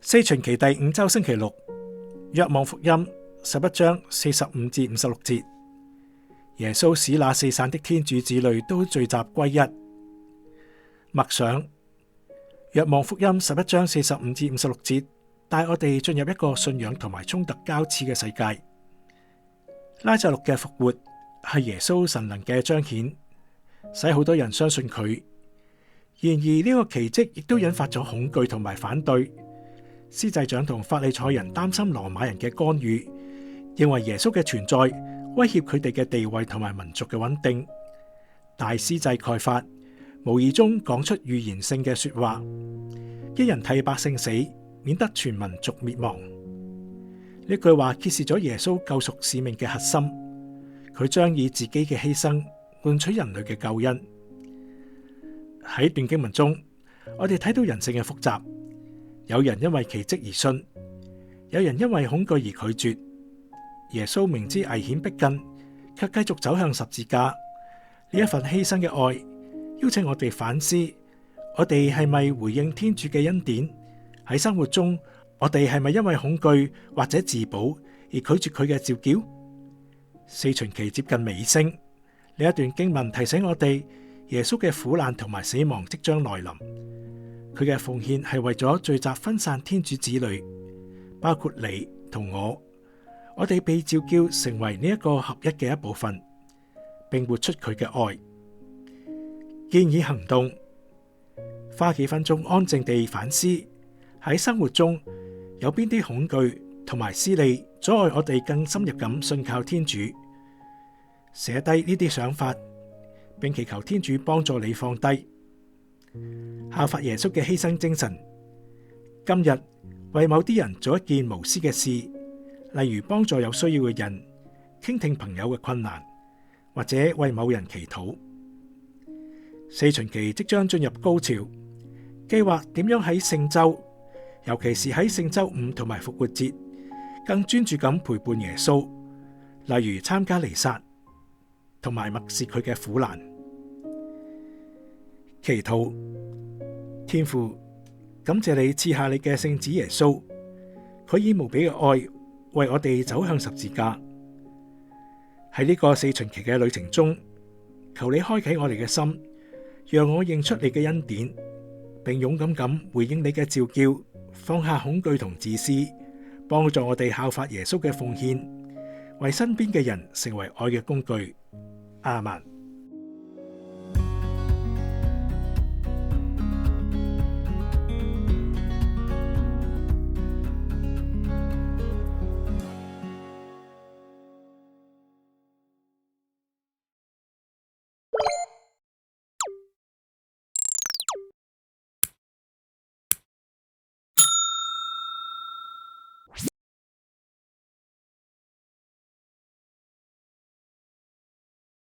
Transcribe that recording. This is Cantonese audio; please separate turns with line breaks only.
四旬期第5周星期六，若望福音11章45至56節，耶穌使那四散的天主子女都聚集歸一。默想，若望福音11章45至56節，帶我哋進入一個信仰同埋衝突交織嘅世界。拉匝祿嘅復活係耶穌神能嘅彰顯，使好多人相信佢。然而呢個奇蹟亦都引發咗恐懼同埋反對。司祭長同法利賽人擔心羅馬人嘅干預，認為耶穌嘅存在威脅佢哋嘅地位同埋民族嘅穩定。大司祭蓋法無意中講出預言性嘅說話：一人替百姓死，免得全民族滅亡。呢句話揭示咗耶穌救贖使命嘅核心，佢將以自己嘅犧牲換取人類嘅救恩。喺段經文中，我哋睇到人性嘅複雜。有人因為奇蹟而信，有人因為恐懼而拒絕。耶穌明知危險逼近，卻繼續走向十字架。呢一份犧牲嘅愛，邀請我哋反思：我哋係咪回應天主嘅恩典？喺生活中，我哋係咪因為恐懼或者自保而拒絕佢嘅召叫？四旬期接近尾聲，呢一段經文提醒我哋，耶穌嘅苦難同埋死亡即將來臨。佢嘅奉獻係為咗聚集分散天主子女，包括你同我。我哋被召叫成為呢一個合一嘅一部分，並活出佢嘅愛。建議行動：花幾分鐘安靜地反思，喺生活中有邊啲恐懼同埋私利阻礙我哋更深入咁信靠天主。寫低呢啲想法，並祈求天主幫助你放低。效法耶穌嘅犧牲精神，今日為某啲人做一件無私嘅事，例如幫助有需要嘅人，傾聽朋友嘅困難，或者為某人祈禱。四旬期即將進入高潮，計劃點樣喺聖週，尤其是喺聖週5同埋復活節，更專注咁陪伴耶穌，例如參加彌撒，同埋默視佢嘅苦難。祈禱。天父，感謝你賜下你嘅聖子耶穌，佢以無比嘅愛為我哋走向十字架。喺呢個四旬期嘅旅程中，求你開啟我哋嘅心，讓我認出你嘅恩典，並勇敢咁回應你嘅召叫，放下恐懼同自私，幫助我哋效法耶穌嘅奉獻，為身邊嘅人成為愛嘅工具。阿們。